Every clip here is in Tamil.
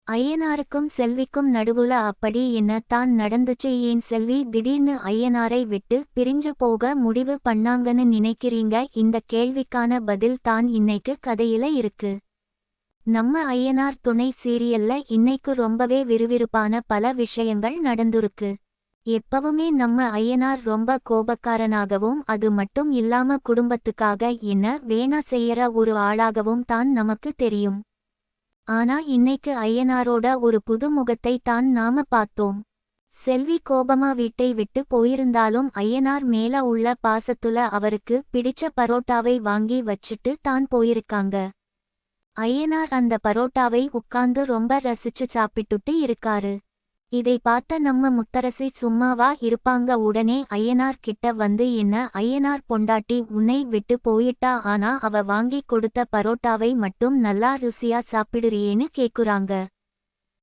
ஐயனாருக்கும் செல்விக்கும் நடுவுல அப்படி என்ன தான் நடந்துச்சு? ஏன் செல்வி திடீர்னு ஐயனாரை விட்டு பிரிஞ்சு போக முடிவு பண்ணாங்கன்னு நினைக்கிறீங்க? இந்த கேள்விக்கான பதில் தான் இன்னைக்கு கதையில இருக்கு. நம்ம ஐயனார் துணை சீரியல்ல இன்னைக்கு ரொம்பவே விறுவிறுப்பான பல விஷயங்கள் நடந்துருக்கு. எப்பவுமே நம்ம ஐயனார் ரொம்ப கோபக்காரனாகவும் அது மட்டும் இல்லாம குடும்பத்துக்காக என்ன வேணா செய்யற ஒரு ஆளாகவும் தான் நமக்கு தெரியும். ஆனா இன்னைக்கு ஐயனாரோட ஒரு புது முகத்தை தான் நாம பார்த்தோம். செல்வி கோபமா வீட்டை விட்டு போயிருந்தாலும் ஐயனார் மேல உள்ள பாசத்துல அவருக்கு பிடிச்ச பரோட்டாவை வாங்கி வச்சுட்டு தான் போயிருக்காங்க. ஐயனார் அந்த பரோட்டாவை உட்கார்ந்து ரொம்ப ரசிச்சு சாப்பிட்டுட்டு இருக்காரு. இதை பார்த்த நம்ம முத்தரசி சும்மாவா இருப்பாங்க? உடனே ஐயனார் கிட்ட வந்து, என்ன ஐயனார் பொண்டாட்டி உன்னை விட்டு போயிட்டா, ஆனா அவ வாங்கி கொடுத்த பரோட்டாவை மட்டும் நல்லா ருசியா சாப்பிடுறியேன்னு கேக்குறாங்க.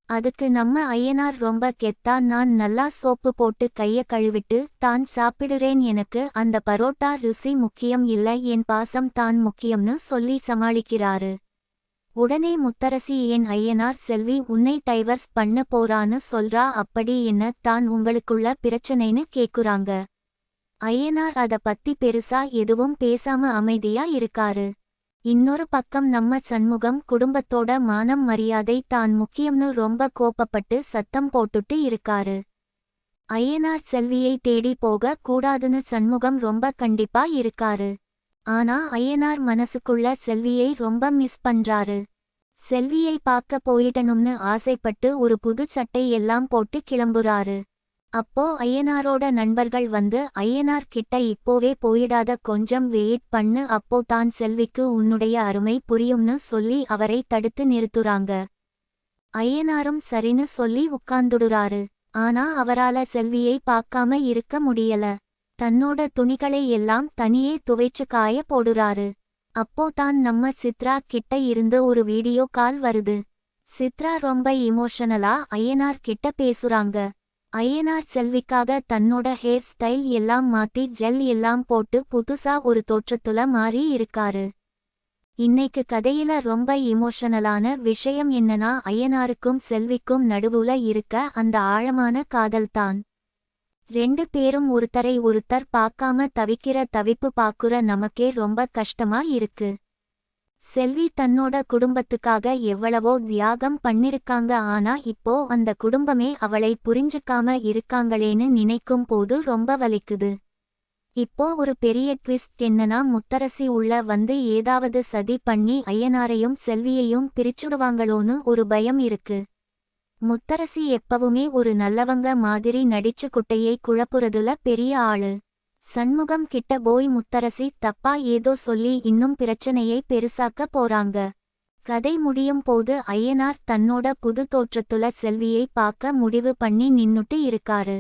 அதுக்கு நம்ம ஐயனார் ரொம்ப கெத்தா, நான் நல்லா சோப்பு போட்டு கைய கழுவிட்டு தான் சாப்பிடுறேன், எனக்கு அந்த பரோட்டா ருசி முக்கியம் இல்ல, என் பாசம் தான் முக்கியம்னு சொல்லி சமாளிக்கிறாரு. உடனே முத்தரசி, ஏன் ஐயனார் செல்வி உன்னை டைவர்ஸ் பண்ண போறான்னு சொல்றா, அப்படி என்ன தான் உங்களுக்குள்ள பிரச்சனைன்னு கேக்குறாங்க. ஐயனார் அத பத்தி பெருசா எதுவும் பேசாம அமைதியா இருக்காரு. இன்னொரு பக்கம் நம்ம சண்முகம் குடும்பத்தோட மானம் மரியாதை தான் முக்கியம்னு ரொம்ப கோபப்பட்டு சத்தம் போட்டுட்டு இருக்காரு. ஐயனார் செல்வியை தேடி போக கூடாதுன்னு சண்முகம் ரொம்ப கண்டிப்பா இருக்காரு. ஆனா ஐயனார் மனசுக்குள்ள செல்வியை ரொம்ப மிஸ் பண்றாரு. செல்வியை பார்க்க போயிடணும்னு ஆசைப்பட்டு ஒரு புது சட்டை எல்லாம் போட்டு கிளம்புறாரு. அப்போ ஐயனாரோட நண்பர்கள் வந்து, ஐயனார் கிட்ட இப்போவே போயிடாத, கொஞ்சம் வெயிட் பண்ணு, அப்போ தான் செல்விக்கு உன்னுடைய அருமை புரியும்னு சொல்லி அவரை தடுத்து நிறுத்துறாங்க. ஐயனாரும் சரின்னு சொல்லி உட்கார்ந்துடுறாரு. ஆனா அவரால செல்வியை பார்க்காம இருக்க முடியல. தன்னோட துணிகளை எல்லாம் தனியே துவைச்சு காய போடுறாரு. அப்போ தான் நம்ம சித்ரா கிட்ட இருந்து ஒரு வீடியோ கால் வருது. சித்ரா ரொம்ப இமோஷனலா ஐயனார் கிட்ட பேசுறாங்க. ஐயனார் செல்விக்காக தன்னோட ஹேர் ஸ்டைல் எல்லாம் மாத்தி ஜெல் எல்லாம் போட்டு புதுசா ஒரு தோற்றத்துல மாறி இருக்காரு. இன்னைக்கு கதையில ரொம்ப இமோஷனலான விஷயம் என்னன்னா, ஐயனாருக்கும் செல்விக்கும் நடுவுல இருக்க அந்த ஆழமான காதல்தான். ரெண்டு பேரும் ஒருத்தரை ஒருத்தர் பார்க்காம தவிக்கிற தவிப்பு பாக்குற நமக்கே ரொம்ப கஷ்டமா இருக்கு. செல்வி தன்னோட குடும்பத்துக்காக எவ்வளவோ தியாகம் பண்ணிருக்காங்க, ஆனா இப்போ அந்த குடும்பமே அவளை புரிஞ்சுக்காம இருக்காங்களேன்னு நினைக்கும் போது ரொம்ப வலிக்குது. இப்போ ஒரு பெரிய ட்விஸ்ட் என்னன்னா, முத்தரசி உள்ள வந்து ஏதாவது சதி பண்ணி ஐயனாரையும் செல்வியையும் பிரிச்சுடுவாங்களோன்னு ஒரு பயம் இருக்கு. முத்தரசி எப்பவுமே ஒரு நல்லவங்க மாதிரி நடிச்சு குட்டையை குழப்புறதுல பெரிய ஆளு. சண்முகம் கிட்ட போய் முத்தரசி தப்பா ஏதோ சொல்லி இன்னும் பிரச்சனையை பெருசாக்க போறாங்க. கதை முடியும் போது ஐயனார் தன்னோட புது தோற்றத்துல செல்வியை பார்க்க முடிவு பண்ணி நின்னுட்டு இருக்காரு.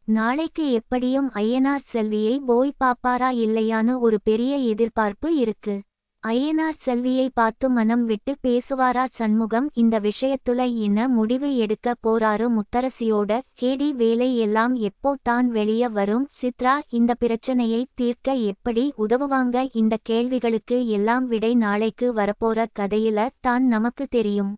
நாளைக்கு எப்படியும் ஐயனார் செல்வியை போய் பாப்பாரா இல்லையான்னு ஒரு பெரிய எதிர்பார்ப்பு இருக்கு. ஐயனார் செல்வியை பார்த்து மனம் விட்டு பேசுவாரா சண்முகம்? இந்த விஷயத்துல என்ன முடிவு எடுக்க போறாரு? முத்தரசியோட கேடி வேலை எல்லாம் எப்போ தான் வெளிய வரும்? சித்ரா இந்த பிரச்சனையை தீர்க்க எப்படி உதவுவாங்க? இந்த கேள்விகளுக்கு எல்லாம் விடை நாளைக்கு வரப்போற கதையில தான் நமக்கு தெரியும்.